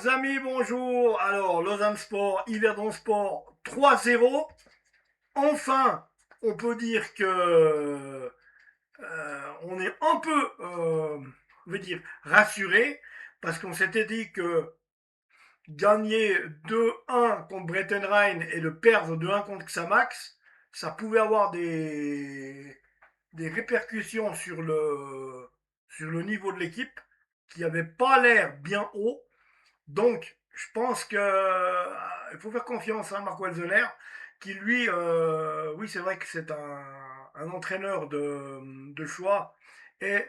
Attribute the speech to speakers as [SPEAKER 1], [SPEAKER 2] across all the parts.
[SPEAKER 1] Chers amis, bonjour. Alors, Lausanne Sport, Yverdon Sport 3-0. Enfin, on peut dire que on est un peu, on veut dire, rassuré parce qu'on s'était dit que gagner 2-1 contre Brettenrein et le perdre 2-1 contre Xamax, ça pouvait avoir des répercussions sur le niveau de l'équipe qui n'avait pas l'air bien haut. Donc, je pense que il faut faire confiance à Marc Welzener, qui lui, oui, c'est vrai que c'est un entraîneur de choix et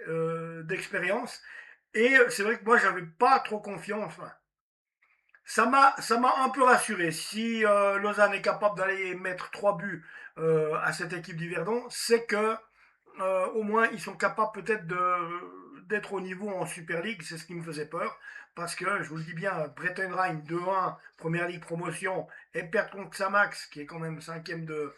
[SPEAKER 1] d'expérience. Et c'est vrai que moi, j'avais pas trop confiance. Enfin, ça m'a un peu rassuré. Si Lausanne est capable d'aller mettre 3 buts à cette équipe d'Yverdon, c'est que au moins ils sont capables peut-être d'être au niveau en Super League. C'est ce qui me faisait peur. Parce que, je vous le dis bien, Brettenrein 2-1, Première Ligue promotion, et perdre contre Xamax, qui est quand même cinquième de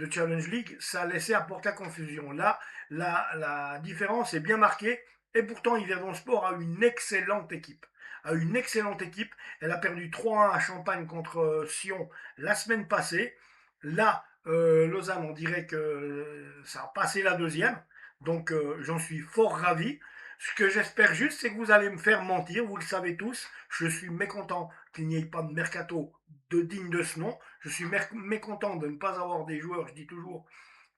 [SPEAKER 1] Challenge League, ça laissait apporter la confusion. Là, la différence est bien marquée. Et pourtant, Yverdon Sport a une excellente équipe. Elle a perdu 3-1 à Champagne contre Sion la semaine passée. Là, Lausanne, on dirait que ça a passé la deuxième. Donc, j'en suis fort ravi. Ce que j'espère juste, c'est que vous allez me faire mentir. Vous le savez tous. Je suis mécontent qu'il n'y ait pas de mercato digne de ce nom. Je suis mécontent de ne pas avoir des joueurs, je dis toujours,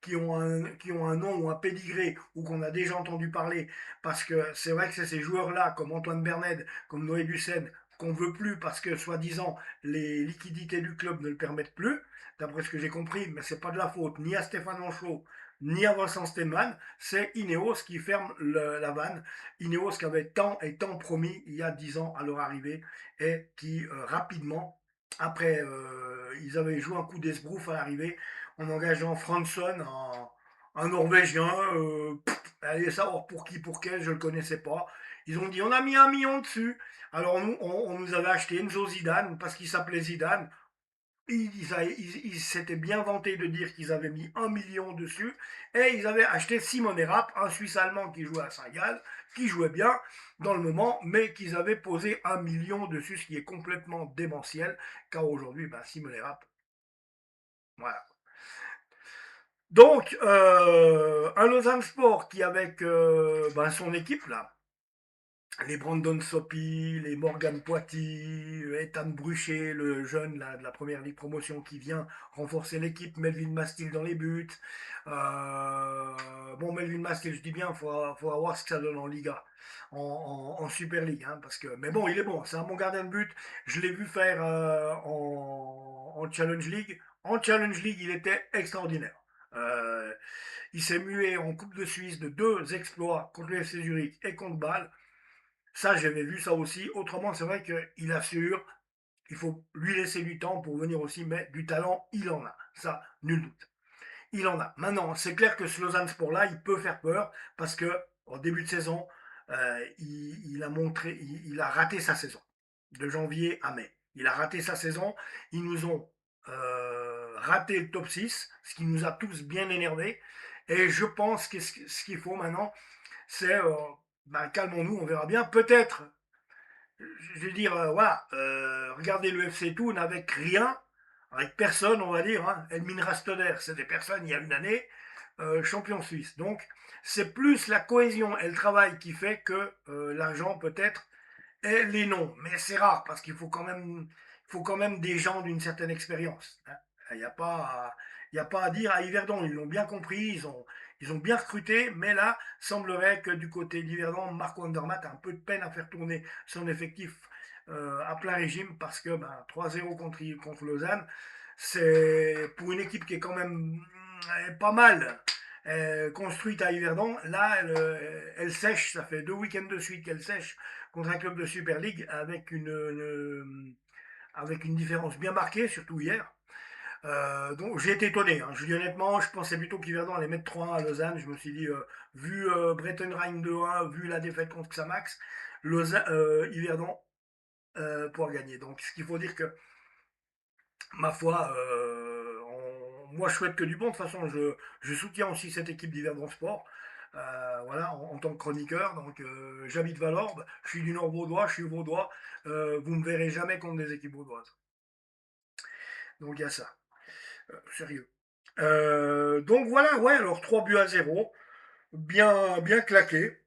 [SPEAKER 1] qui ont un nom ou un pédigré ou qu'on a déjà entendu parler, parce que c'est vrai que c'est ces joueurs-là, comme Antoine Berned, comme Noé Bussen, qu'on veut plus parce que, soi-disant, les liquidités du club ne le permettent plus, d'après ce que j'ai compris, mais c'est pas de la faute ni à Stéphane Ancelot, ni à Vincent Stemann, c'est Ineos qui ferme la vanne. Ineos qui avait tant et tant promis il y a 10 ans à leur arrivée et qui, rapidement, après, ils avaient joué un coup d'esbrouf à l'arrivée, en engageant Fransson, un Norvégien. Allez savoir pour qui, pour quel, je ne le connaissais pas. Ils ont dit on a mis 1 million dessus. Alors nous, on nous avait acheté Enzo Zidane parce qu'il s'appelait Zidane. Ils s'étaient bien vantés de dire qu'ils avaient mis 1 million dessus. Et ils avaient acheté Simone Rapp, un Suisse-Allemand qui jouait à Saint-Gall, qui jouait bien dans le moment, mais qu'ils avaient posé 1 million dessus, ce qui est complètement démentiel, car aujourd'hui, ben, Simone Rapp, voilà. Donc, un Lausanne Sport qui, avec ben, son équipe, là, les Brandon Sopi, les Morgan Poiti, Ethan Bruchet, le jeune là, de la première ligue promotion qui vient renforcer l'équipe, Melvin Mastil dans les buts. Bon, Melvin Mastil, je dis bien, faut voir ce que ça donne en Liga, en Super League. Hein, parce que, mais bon, il est bon, c'est un bon gardien de but. Je l'ai vu faire en Challenge League. En Challenge League, il était extraordinaire. Euh, il s'est mué en Coupe de Suisse de 2 exploits contre le FC Zurich et contre Bâle. Ça, j'avais vu ça aussi. Autrement, c'est vrai qu'il assure, il faut lui laisser du temps pour venir aussi, mais du talent, il en a. Ça, nul doute. Il en a. Maintenant, c'est clair que ce Lausanne Sport-là, il peut faire peur parce que au début de saison, il a montré, il a raté sa saison de janvier à mai. Il a raté sa saison. Ils nous ont raté le top 6, ce qui nous a tous bien énervés. Et je pense que ce qu'il faut maintenant, c'est ben, calmons-nous, on verra bien. Peut-être, je veux dire, voilà, regardez le FC Thun avec rien, avec personne, on va dire. Hein. Elmin Rastoder, c'était personne il y a une année, champion suisse. Donc, c'est plus la cohésion et le travail qui fait que l'argent, peut-être, et les noms. Mais c'est rare parce qu'il faut quand même des gens d'une certaine expérience. Hein. Il n'y a pas, il y a pas à dire à Yverdon. Ils l'ont bien compris, ils ont bien recruté, mais là, semblerait que du côté d'Yverdon, Marco Andermatt a un peu de peine à faire tourner son effectif à plein régime parce que ben, 3-0 contre Lausanne, c'est pour une équipe qui est quand même pas mal construite à Yverdon. Là, elle sèche, ça fait 2 week-ends de suite qu'elle sèche contre un club de Super League avec une différence bien marquée, surtout hier. Donc j'ai été étonné. Hein. Je dis honnêtement, je pensais plutôt qu'Yverdon allait mettre 3-1 à Lausanne. Je me suis dit, vu Brettenrein 2-1, vu la défaite contre Xamax, Yverdon pouvoir gagner. Donc ce qu'il faut dire que, ma foi, moi je souhaite que du bon. De toute façon, je soutiens aussi cette équipe d'Yverdon Sport. voilà, en tant que chroniqueur. Donc, j'habite Valorbe, je suis du Nord vaudois, je suis vaudois. Vous ne me verrez jamais contre des équipes vaudoises. Donc, il y a ça. Sérieux. Donc, voilà, ouais, alors 3 buts à 0. Bien claqué.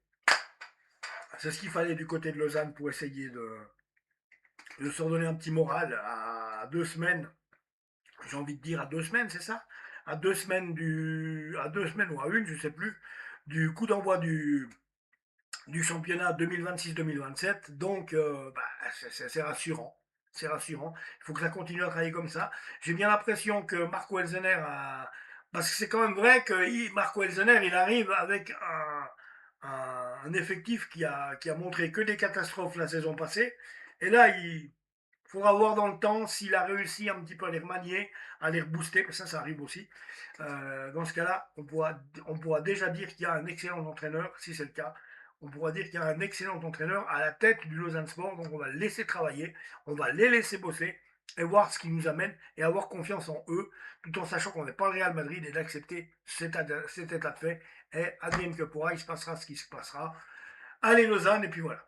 [SPEAKER 1] C'est ce qu'il fallait du côté de Lausanne pour essayer de se redonner un petit moral à 2 semaines. J'ai envie de dire à 2 semaines, c'est ça? À 2 semaines ou à une, je sais plus, du coup d'envoi du championnat 2026-2027. Donc, bah, c'est rassurant. C'est rassurant. Il faut que ça continue à travailler comme ça. J'ai bien l'impression que Marco Elsener a. Parce que c'est quand même vrai que Marco Elsener, il arrive avec un effectif qui a montré que des catastrophes la saison passée. Et là, il faudra voir dans le temps s'il a réussi un petit peu à les remanier, à les rebooster, parce que ça arrive aussi. Dans ce cas-là, on pourra déjà dire qu'il y a un excellent entraîneur, si c'est le cas. On pourra dire qu'il y a un excellent entraîneur à la tête du Lausanne Sport, donc on va le laisser travailler, on va les laisser bosser et voir ce qui nous amène et avoir confiance en eux, tout en sachant qu'on n'est pas le Real Madrid et d'accepter cet état de fait. Et advienne que pourra, il se passera ce qui se passera. Allez Lausanne, et puis voilà.